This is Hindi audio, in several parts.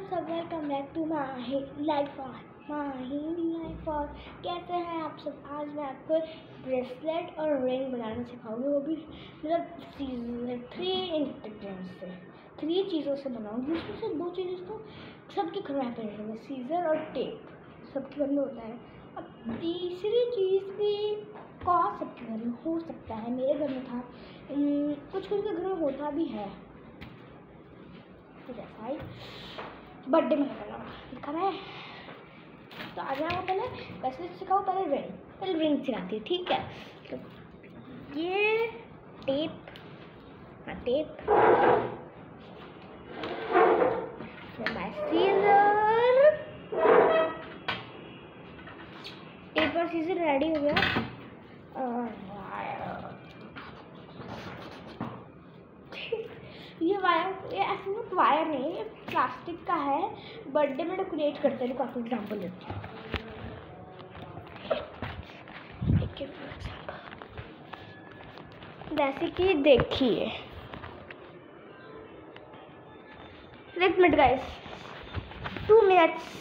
सब, welcome back to Mahi life और कैसे हैं आप सब। आज मैं आपको ब्रेसलेट और रिंग बनाना सिखाऊंगी, वो भी मतलब सीजन 3 इंग्रेडिएंट्स से, 3 चीज़ों से बनाऊंगी। उसमें से 2 चीज़ें तो सबके घर में रहेंगे, सीजर और टेप, सबके घर में होता है। अब तीसरी चीज़ भी सबके घर में हो सकता है, मेरे घर में था, कुछ के घर में होता भी है। जैसा ही बर्थडे में लगाना लिखा है, तो आ जाओ। पहले वैसे सिखाओ, पहले रिंग सिखाती है, ठीक है। तो ये टेप, टेप सीजर, टेप और सीजर रेडी हो गया। ये वायर, ये ऐसे में वायर नहीं, ये प्लास्टिक का है। बर्थडे में डेकोरेट करते हैं, काफी एग्जाम्पल देती हूँ। जैसे कि देखिए, एक मिनट गाइस, 2 मिनट्स।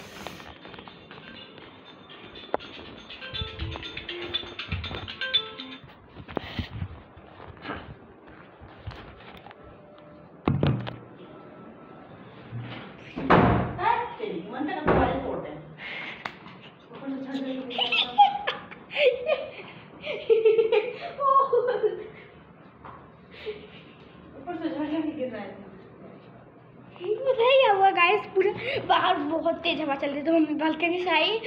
क्या हुआ गाइस, पूरा बाहर बहुत तेज हवा चल रही, तो हम बालकनी से आई,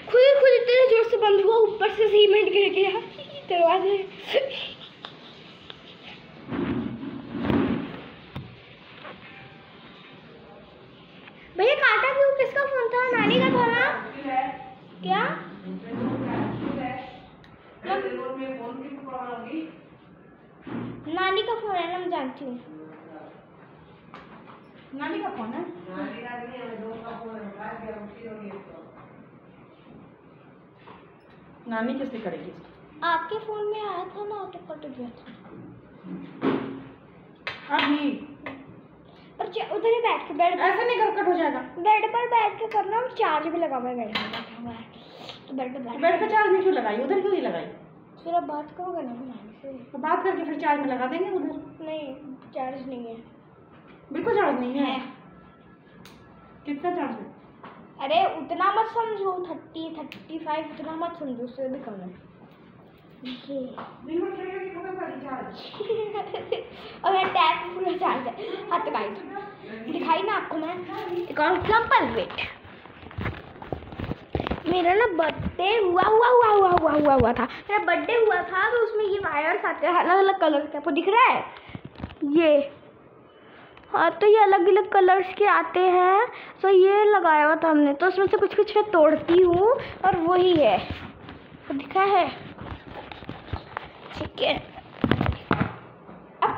खुद इतने जोर से बंद हुआ, ऊपर से सीमेंट गिर गया दरवाजे। भैया काटा क्यों? किसका फोन था? नानी का था ना? क्या नानी का फोन है ना, मैं जानती हूँ। नानी का फोन है। नानी किससे करेगी? आपके फोन में आया था ना, तो कट गया था। अभी पर उधर ही बैठ के, बेड ऐसा नहीं कर, कट हो जाएगा। बेड पर बैठ के करना, चार्ज भी लगा हुआ है, बेड पर बैठा हुआ है, तो बेड पे चार्ज नहीं क्यों लगाई? उधर क्यों नहीं लगाई? फिर अब बात करोगे ना नानी से, तो बात करके फिर चार्ज में लगा देंगे। उधर नहीं, चार्ज नहीं है, बिल्कुल चार्ज नहीं है। कितना चार्ज है? अरे उतना मत समझो, 30-35 उतना मत समझो, उससे भी कम है। और टैप पूरा चार्ज है। हाँ तो गाइस, दिखाई ना आपको मैं एक और एग्जांपल। वेट, मेरा ना बर्थडे हुआ था, मेरा बर्थडे हुआ था, तो उसमें ये वायर्स आते हैं अलग अलग कलर के, आपको दिख रहा है ये? हाँ, तो ये अलग अलग कलर्स के आते हैं, तो ये लगाया हुआ था हमने, तो उसमें से कुछ कुछ मैं तोड़ती हूँ और वही है, तो दिखा है, ठीक है। अब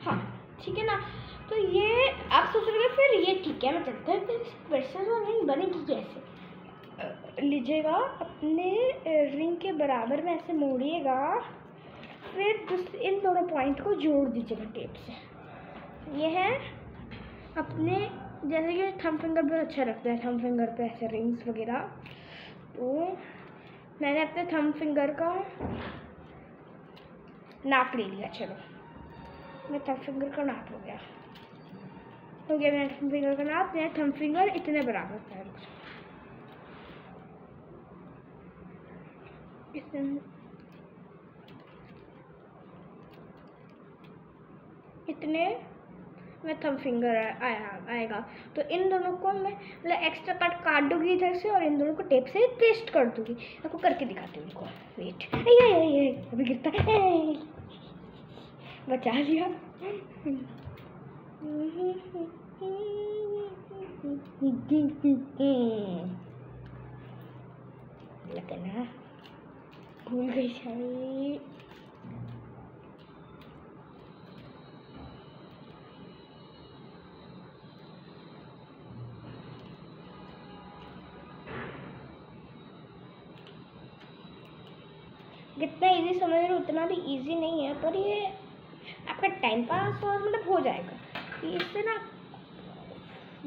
हाँ ठीक है ना। तो ये आप सोच रहे फिर ये ठीक है, मैं चलता है, फिर बनेगी कैसे? लीजिएगा, अपने रिंग के बराबर में ऐसे मोड़िएगा, फिर इन दोनों पॉइंट को जोड़ दीजिएगा टेप से। ये है अपने, जैसे कि थंब फिंगर बहुत अच्छा लगता है, थंब फिंगर पे ऐसे रिंग्स वगैरह, तो मैंने अपने थंब फिंगर का नाप ले लिया। चलो, मेरा थंब फिंगर का नाप हो गया मेरा थंब फिंगर का नाप। मेरा थंब फिंगर इतने बराबर था, इतने में थंब फिंगर आएगा। तो इन दोनों को मैं मतलब एक्स्ट्रा कट काट दूंगी इधर से, और इन दोनों को टेप से पेस्ट कर दूंगी। आपको करके दिखाती हूँ उनको। वेट, ये अभी गिरता है, बचा लिया। लगना भूल गई शायद। जितना इजी समझ रहे हो उतना भी इजी नहीं है, पर ये आपका टाइम पास और मतलब हो जाएगा। इससे ना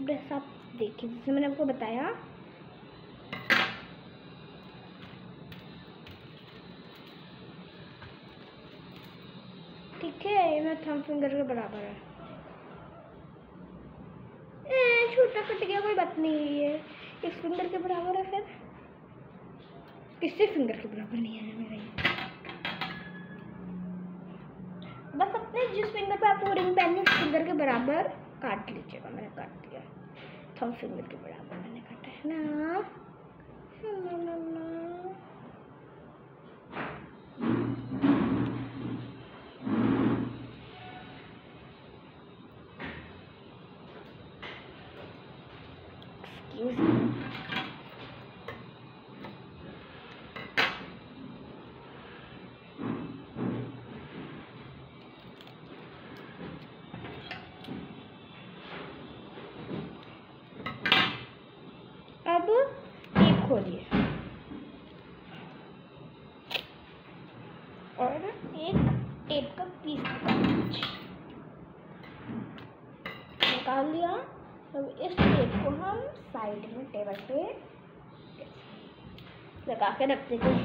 बस आप देखिए, जैसे मैंने आपको बताया ठीक है, ये मेरा थंब फिंगर के बराबर है। छोटा कट गया, कोई बात नहीं है, इस फिंगर के बराबर है। फिर किसी फिंगर के बराबर नहीं है मेरा ये। बस अपने जिस फिंगर पे आपको रिंग पहननी है उस फिंगर के बराबर काट लीजिएगा। मैंने काट दिया, थंब फिंगर के बराबर मैंने काटा है ना। Excuse me. अब टेप खोलिए और एक टेप का पीस निकाल लिया। अब इस टेप को हम साइड में टेबल पे लगा के रख देंगे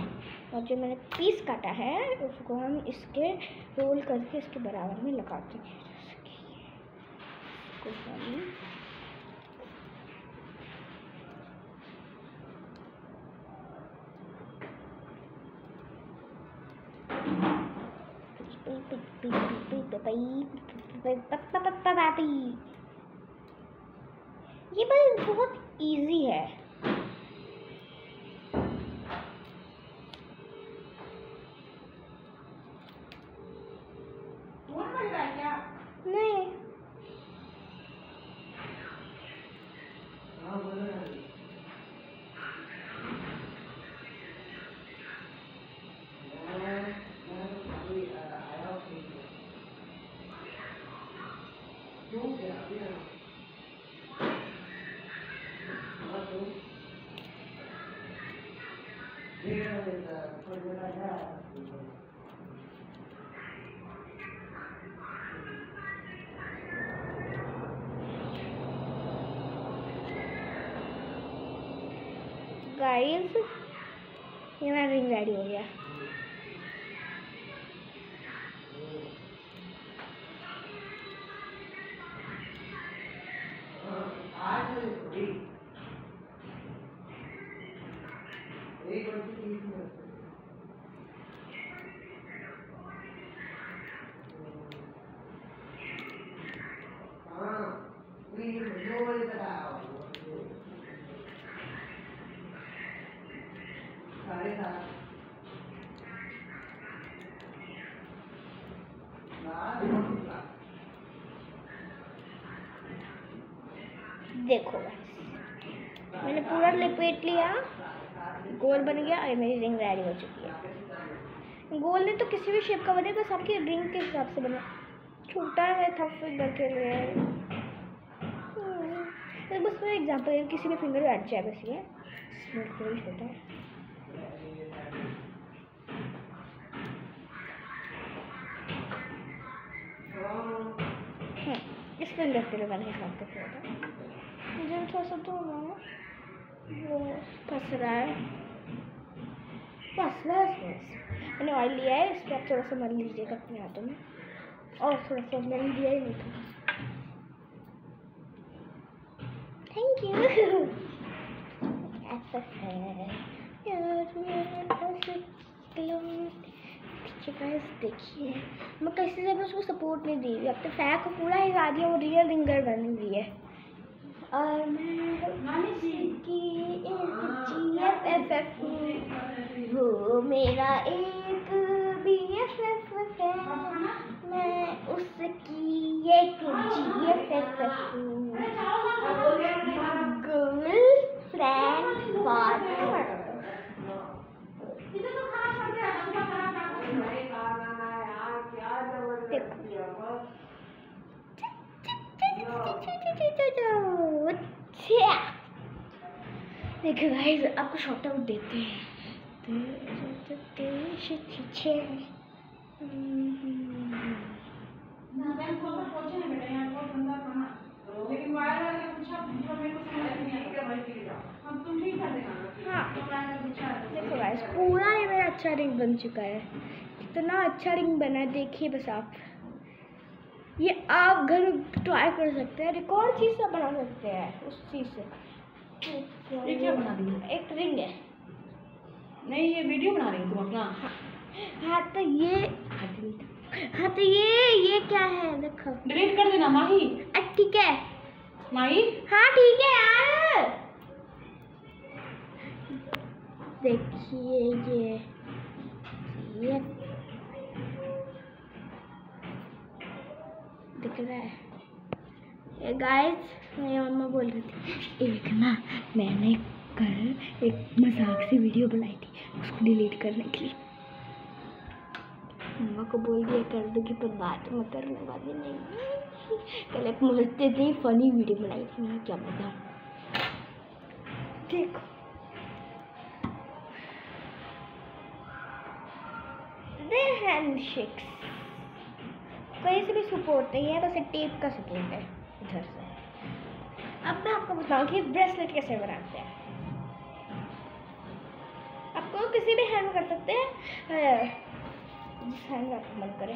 और जो मैंने पीस काटा है उसको हम इसके रोल करके इसके बराबर में लगा देंगे। ये बस बहुत इजी है। नहीं गाइस, ये मेरा रिंग रेडी हो गया। देखो मैंने पूरा लपेट लिया, गोल बन गया और मेरी रिंग रेडी हो चुकी है। गोल नहीं तो किसी भी शेप का बने, बस आपकी रिंग के हिसाब से बने। छोटा है थंब फिंगर के लिए, बस मेरा एग्जांपल है, किसी भी फिंगर बैठ जाए बस। ये थोड़ी छोटा है। इस फिंगर के लिए मैंने हिसाब से किया था। मुझे थोड़ा सा धोना है, वो फंस रहा है इसमें। मैंने ऑयल लिया है, इस पर आप थोड़ा सा मल लीजिएगा अपने हाथों में। और थोड़ा सा मैंने दिया ही नहीं था। Thank you. ऐसा है गाइस, देखिए मैं कैसे से भी उसको सपोर्ट नहीं दी, अब तो फैक को पूरा हिला दिया, वो रियल रिंगर बन रही है। और मैं की GFFF वो मेरा एक BFF है, मैं उसकी एक GFFF हूँ, गर्लफ्रेंड पार्टनर। देखो गाइस, आपको शॉर्ट आउट देते हैं। अच्छे पीछे देखो गाइस, पूरा ये मेरा अच्छा रिंग बन चुका है। कितना अच्छा रिंग बना है देखिए बस आप। ये आप घर में ट्राई कर सकते हैं, रिकॉर्ड चीज़ से बना सकते हैं उस चीज़ से। ये क्या बना दी? एक रिंग है। नहीं, ये वीडियो बना रही हो तुम अपना? हाँ तो ये क्या है देखो। डिलीट कर देना माही। ठीक है माही। हाँ ठीक है यार। देखिए ये दिख रहा है ये गाइस। मेरी मम्मा बोल रही थी एक ना मैंने कल एक मजाक से वीडियो बनाई थी, उसको डिलीट करने के लिए। मम्मा को बोल दिया कर दूँगी पर बात मैं करने वाली नहीं। कल एक मस्त इतनी फनी वीडियो बनाई थी, मैं क्या बताऊँ। देखो हैंडशेक्स कहीं से भी सपोर्ट नहीं है, बस एक टेप का सपोर्ट है इधर से। अब मैं आपको बताऊँ कि ब्रेसलेट कैसे बनाते हैं। आपको किसी भी हैंड में कर सकते हैं, जिस हैंड में आपको मन करे।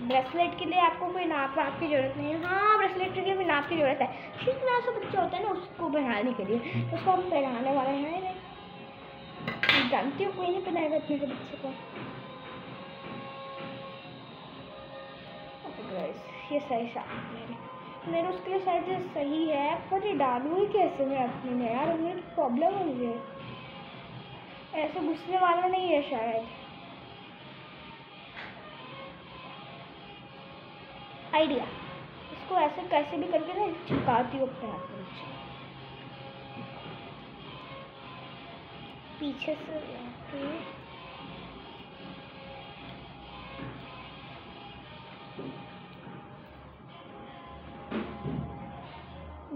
ब्रेसलेट के लिए आपको कोई नाप की ज़रूरत नहीं है। हाँ, ब्रेसलेट के लिए भी नाप की ज़रूरत है। जिस तरह से बच्चा होता है ना उसको पहनाने के लिए, उसको हम पहनाने वाले हैं नहीं। जानती हो कोई नहीं पहनाएगा अपने से बच्चे को। ये सही साथ मेरे उसके लिए शायद सही है, पर ये डालूँ ही कैसे मैं अपने में यार, मुझे प्रॉब्लम हो रही है। ऐसे घुसने वाला नहीं है शायद। आइडिया, इसको ऐसे कैसे भी करके ना चिपकाती हूँ अपने हाथ में पीछे से।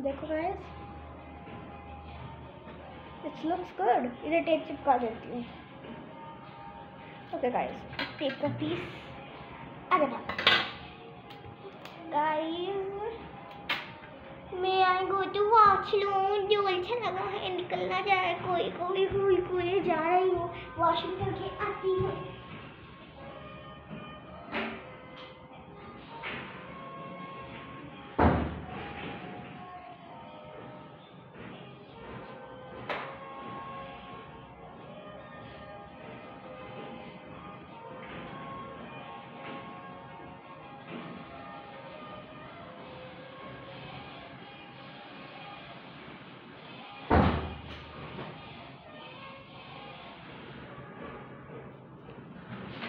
देखो गाइस, इट लुक्स गुड। इधर टेप चिपका देती हूँ। ओके गाइस, टेप का पीस अरे गाइस, मैं आई गो टू वॉशरूम। जो अच्छा लगा है निकलना जाए, कोई जा रही हूँ, वॉशरूम करके आती हूँ।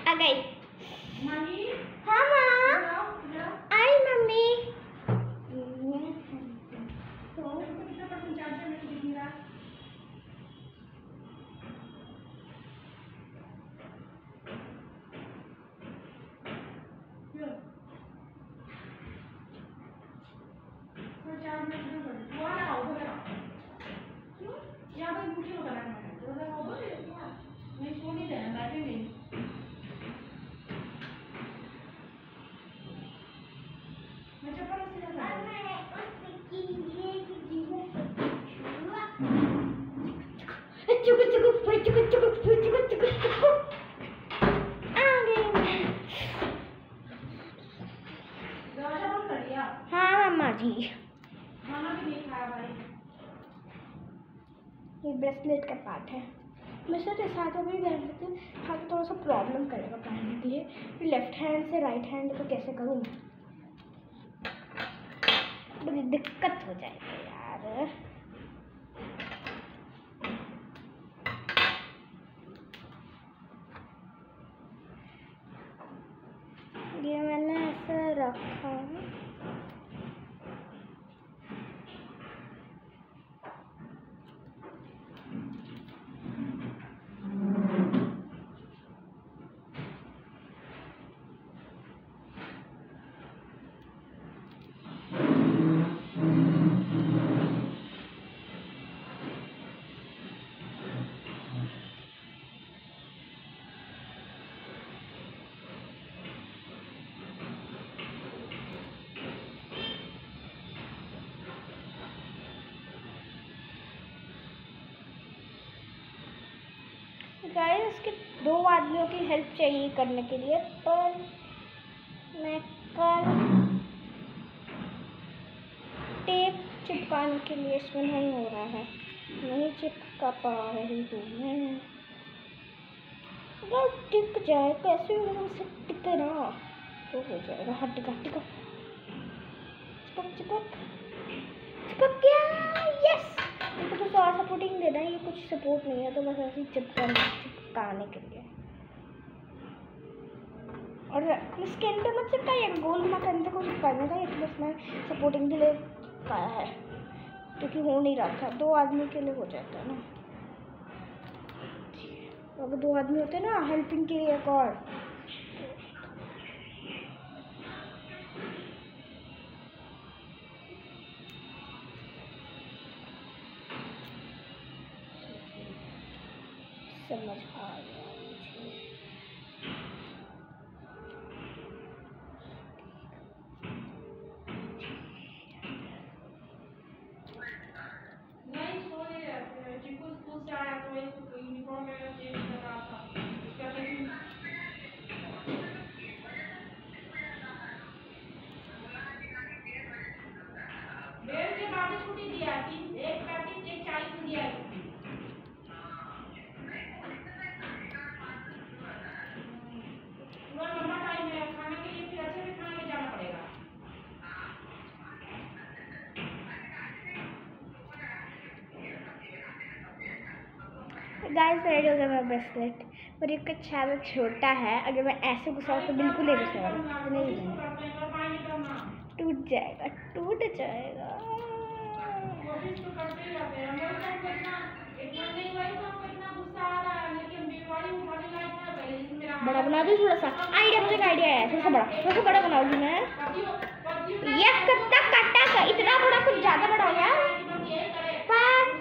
आ गई माही। हाँ माँ आई मम्मी। हाँ मम्मा जी। ये ब्रेसलेट का पार्ट है। मैं सर इस हाथ में भी पहन सकती हूँ, हाथ थोड़ा सा प्रॉब्लम करेगा पहनने के लिए। फिर लेफ्ट हैंड से राइट हैंड को कैसे करूँ, बड़ी दिक्कत हो जाएगी यार। ये मैंने ऐसे रखा है। गाइस इसके 2 आदमियों की हेल्प चाहिए करने के लिए, पर मैं कल टेप चिपकाने के लिए इसमें नहीं हो रहा है, नहीं चिपका पा रही हूँ मैं। अगर टिक जाए कैसे से टिके ना तो हो जाएगा। हाँ टिका टिका, चिपक चिपक चिपक गया, यस। इनको तो और सपोर्टिंग देना, ये कुछ सपोर्ट नहीं है, तो बस ऐसे ही चिपकाने के लिए। और इसके अंदर मत चिपकाइएगा, गोल घुमा के अंदर को चिपकाने का, ये तो बस मैं सपोर्टिंग के लिए पाया है, क्योंकि हो नहीं रहा था। 2 आदमी के लिए हो जाता है ना, अगर 2 आदमी होते ना हेल्पिंग के लिए एक और। समझ आ गया मुझे। गाइस रेडी हो गया मेरा ब्रेसलेट, पर ये कुछ ज़्यादा छोटा है, अगर मैं ऐसे घुसाऊँ तो बिल्कुल नहीं घुसेगा, नहीं टूट जाएगा टूट जाएगा। बड़ा बना दूँ थोड़ा सा, आइडिया मुझे आइडिया है, थोड़ा सा बड़ा बनाऊंगी मैं। ये कट्टा कट्टा का इतना बड़ा, कुछ ज़्यादा बड़ा हो गया,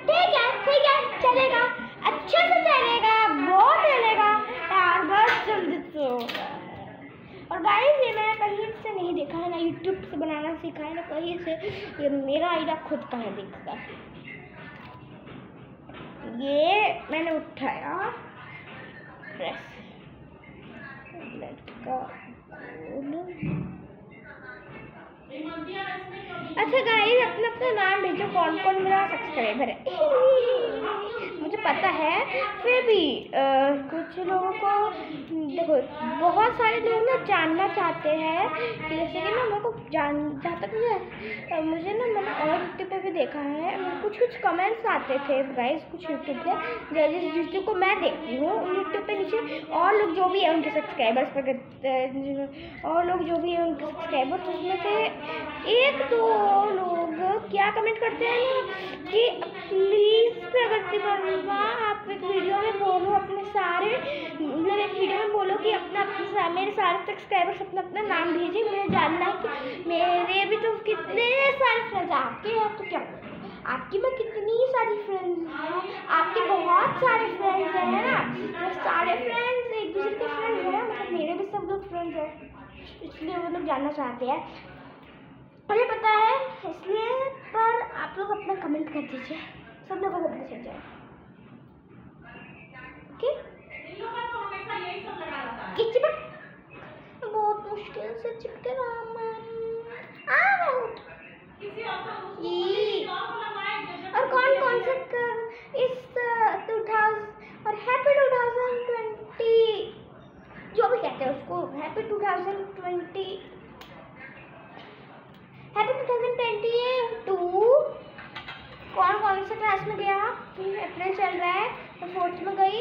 ठीक है चलेगा, अच्छा से चलेगा, बहुत चलेगा यार, बस जल्दी से होगा। और गाइस ये मैंने कहीं से नहीं देखा है, ना यूट्यूब से बनाना सीखा है, ना कहीं से, ये मेरा आइडिया खुद का है देखा। ये मैंने उठाया प्रेस का। अच्छा गाइस अपना अपना नाम भेजो, कौन कौन मेरा सब्सक्राइबर है। मुझे पता है, फिर भी कुछ लोगों को देखो, बहुत सारे लोग ना जानना चाहते हैं कि जैसे कि ना मेरे को जहाँ तक मुझे ना, मैंने और यूट्यूब पे भी देखा है, कुछ कमेंट्स आते थे गाइस कुछ यूट्यूब पे, जिस यूट्यूब को मैं देखती हूँ उन यूट्यूब पे नीचे और लोग जो भी है उनके सब्सक्राइबर्स पर, और लोग जो भी है उनके सब्सक्राइबर्स, उसमें से 1-2 लोग क्या कमेंट करते हैं ना कि प्लीज़ प्रगति वर्मा आप एक वीडियो में बोलो अपने सारे, मतलब एक वीडियो में बोलो कि मेरे सारे सब्सक्राइबर्स अपना अपना नाम भेजिए, मुझे जानना है कि मेरे भी तो कितने सारे फ्रेंड्स आपके हैं, तो क्या आपकी में कितनी सारी फ्रेंड्स हैं, आपके बहुत सारे फ्रेंड्स हैं ना, तो सारे फ्रेंड्स एक दूसरे के फ्रेंड्स हैं, मतलब मेरे भी सब लोग फ्रेंड्स हैं, इसलिए वो लोग जानना चाहते हैं, मुझे पता है इसलिए। पर आप लोग अपना कमेंट कर दीजिए, सब लोगों को पता चल जाए, ओके। बहुत मुश्किल से चिपके और कौन से इस 2000 और हैप्पी 2020 जो भी कहते हैं उसको, हैप्पी 2022 कौन से क्लास में गया, अप्रैल चल रहा है, मैं 4th में गई,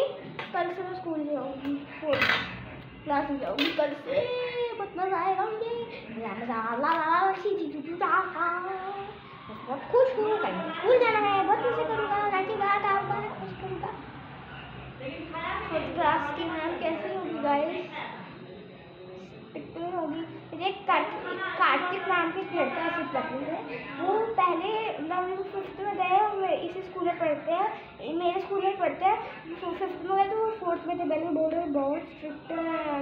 कल से मैं स्कूल जाऊँगी, 4th क्लास में जाऊँगी कल से, बहुत मज़ा आएगा मुझे, बहुत खुश हूँ, कल स्कूल जाना है, बहुत मज़े करूँगा, रांची बात आऊँगा, खुश करूँगा। 4th क्लास की मैम कैसी होगी गाइस, पिक्चर होगी। एक कार्तिक नाम के लड़का ऐसे पढ़ते हैं, वो पहले मतलब 5th में गए, वो इसी स्कूल में पढ़ते हैं, मेरे स्कूल में पढ़ते हैं, 5th में गए तो वो 4th में थे, पहले बोल रहे बहुत स्ट्रिक्ट है,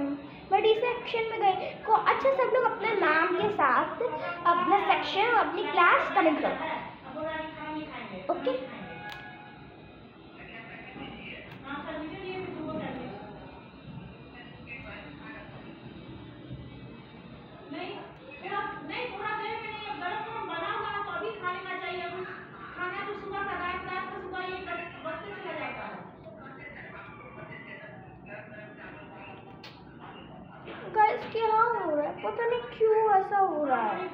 बट इस सेक्शन में गए को। अच्छा सब लोग अपने नाम के साथ अपना सेक्शन और अपनी क्लास कमेंट करो, ओके। गाइस क्या हो रहा है, पता नहीं क्यों ऐसा हो रहा है।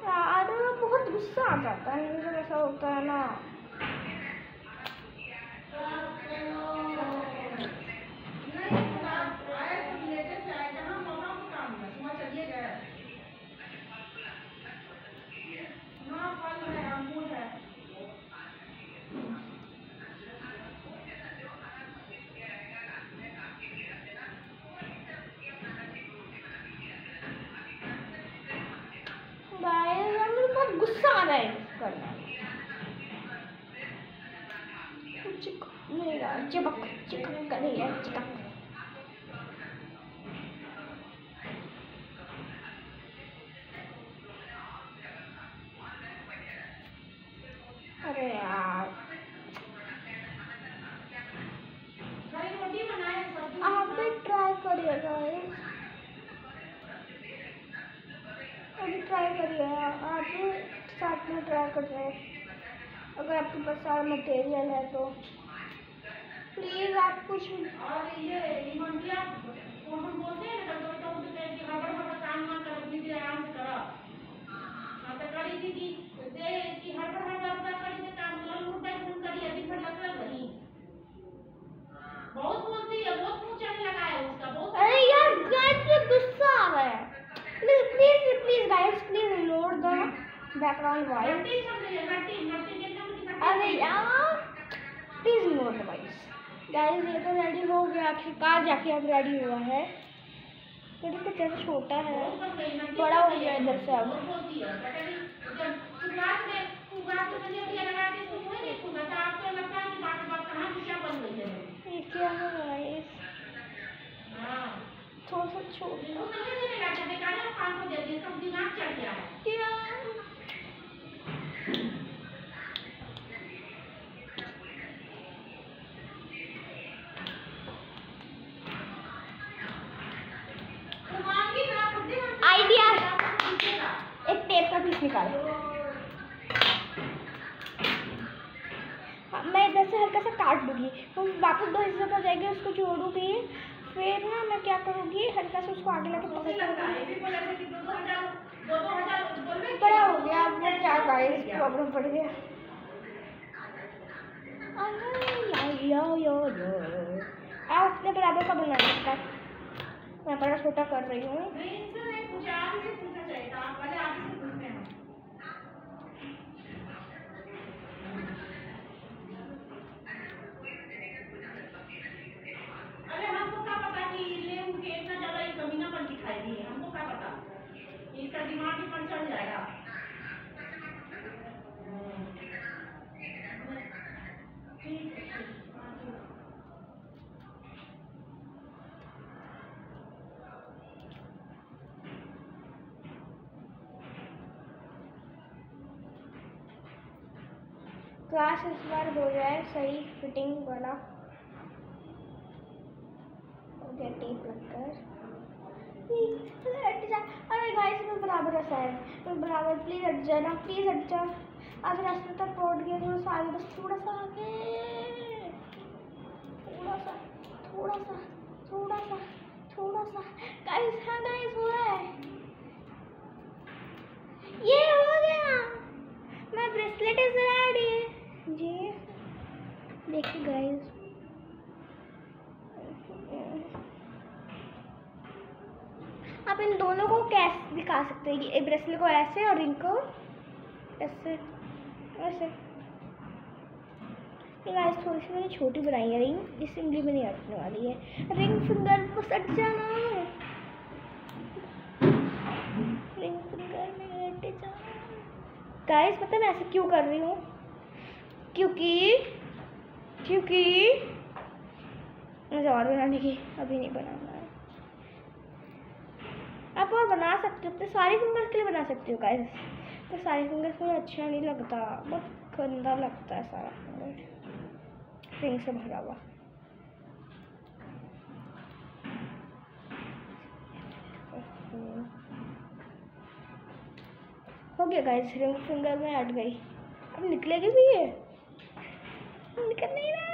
यार बहुत गुस्सा आ जाता है जब ऐसा होता है ना। मुझे बहुत गुस्सा आ रहा है करना। नहीं यार, चिपक चिपक करे यार, चिपक। अरे यार आप भी ट्राई करिए गाइस, अभी ट्राई करिए, आप भी साथ में ट्राई कर रहे हैं। अगर आपके पास सारा मटेरियल है तो प्लीज आप कुछ बहुत बोलती है, बहुत मुंह चढ़ने लगा है उसका, बहुत। अरे यार गाइस मुझे गुस्सा आ रहा है। Please please guys please ignore the background voice. अरे यार please ignore the voice. Guys ये तो रेडी हो गया, आखिरकार जाके अब रेडी हुआ है। मेरे को जरा छोटा है, बड़ा हो गया इधर से अब। ये क्या है गाइस, थोड़ा सा छोटा क्या। आइडिया, एक टेप का पीस निकालो। मैं इधर से हल्का सा काट दूंगी, तो वापस दो हिस्सों में जाएगी, उसको जोड़ूंगी। फिर ना मैं क्या करूँगी, हल्का सा उसको आगे लेके पकड़ूंगी। बड़ा हो गया अब, वो क्या गाइस प्रॉब्लम पड़ गया। आप अपने बराबर का बना सकता, मैं बड़ा छोटा कर रही हूँ। इसका दिमाग भी पर चढ़ जाएगा। क्लास इस बार हो जाए सही फिटिंग वाला, हो गया टेप लगकर। अरे गाइस मैं बराबर ऐसा है, मैं बराबर, प्लीज हट जाना, प्लीज हट जा। आज रास्ते तक पहुंच गए, थोड़ा सा आगे, बस थोड़ा सा आगे, थोड़ा सा थोड़ा सा थोड़ा सा थोड़ा सा। गाइस हाँ गाइस हो रहा है, ये हो गया, मैं ब्रेसलेट इज रेडी जी। देखिए गाइस, आप इन दोनों को कैसे दिखा सकते हैं, ये ब्रेसलेट को ऐसे और रिंग को ऐसे ऐसे। ये गाइस थोड़ी सी मैंने छोटी बनाई है रिंग, इस उंगली में नहीं अटकने वाली है। रिंग फिंगर को सट जाना, रिंग फिंगर में अट जाना। गाइस पता है मैं ऐसे क्यों कर रही हूँ, क्योंकि मुझे और बनाने की, अभी नहीं बनाना है। आप और बना सकते हो, अपने सारे फिंगर्स के लिए बना सकते हो गाइस, तो सारे फिंगर्स मुझे अच्छा नहीं लगता, बहुत गंदा लगता है सारा फिंगर रिंग से भरा हुआ। हो गया गाइस, रिंग फिंगर में अट गई, अब निकलेगी भी, ये निकल नहीं रहा।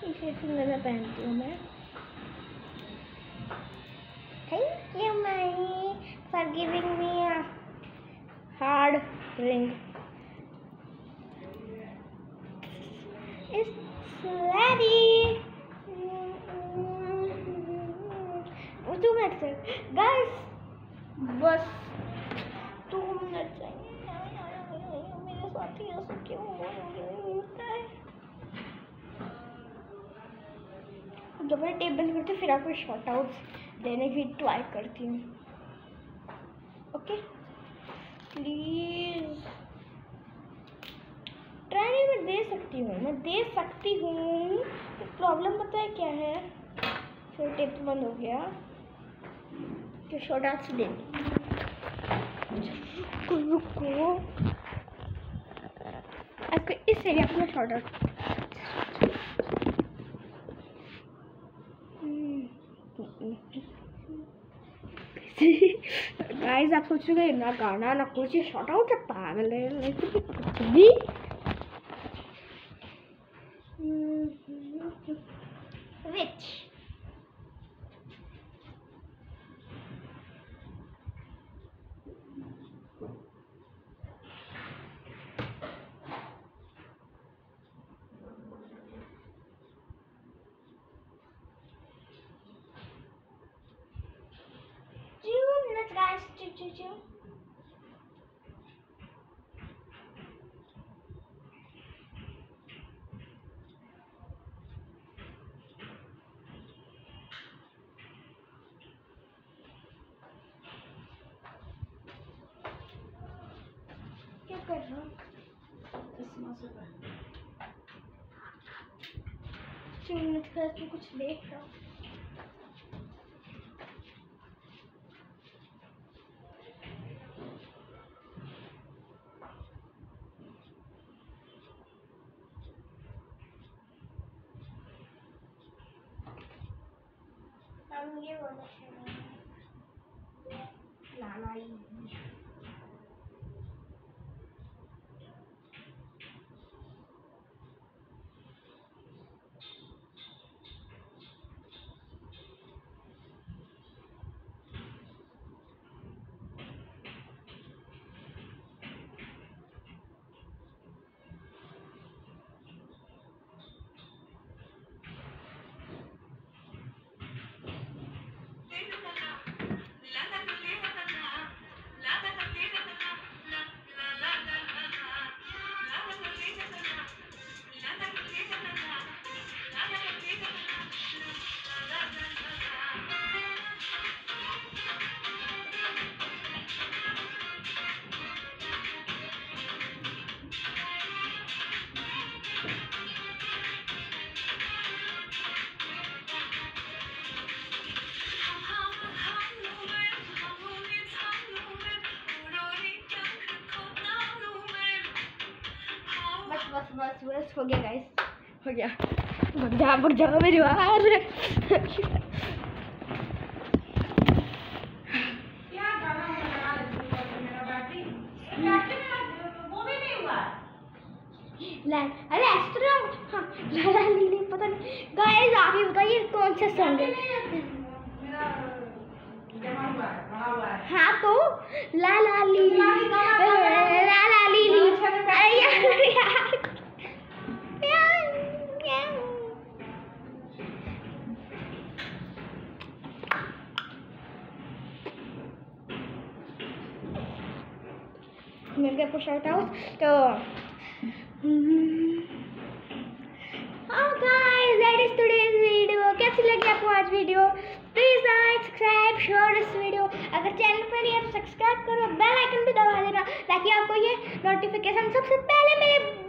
इसे फिंगर पहनती हूँ मैं। Thank you Mahi for giving me a hard ring. It's ready. 2 minute से गाइस, बस 2 मिनट चाहिए। मेरे साथ ही ऐसा क्यों होता है? जब मैं टेबल करती हूँ फिर आपको शॉर्ट आउट्स देने की ट्राई करती हूँ। ओके प्लीज ट्राई नहीं, मैं दे सकती हूँ। तो प्रॉब्लम पता है क्या है? फिर टेप बंद हो गया तो शॉर्ट आउट्स देने। रुको आपको इस एरिया में शॉर्ट आउट। गाइस आप सोच रहे ना गाना ना कुछ, शॉर्ट आउट है, पागल है कुछ भी। Which guys, choo. क्या कर रहा हूँ? 2 मिनट का इसमें कुछ देख रहा हूँ। ये वाला लाना ही बस हो गया गाइस, हो गया। भाग जा मेरी बात। अरे एस्ट्रो हाँ लाला लीली पता नहीं गाइस, आगे बताइए कौन सा सॉन्ग है? हाँ तो लाला लीली मिल गया शॉर्ट आउट। तो guys that is today's video. कैसी लगी आपको आज video? Please like subscribe share इस वीडियो। अगर चैनल पर नहीं है तो सब्सक्राइब करो, बेल आइकन भी दबा देना ताकि आपको ये नोटिफिकेशन सबसे पहले मिले।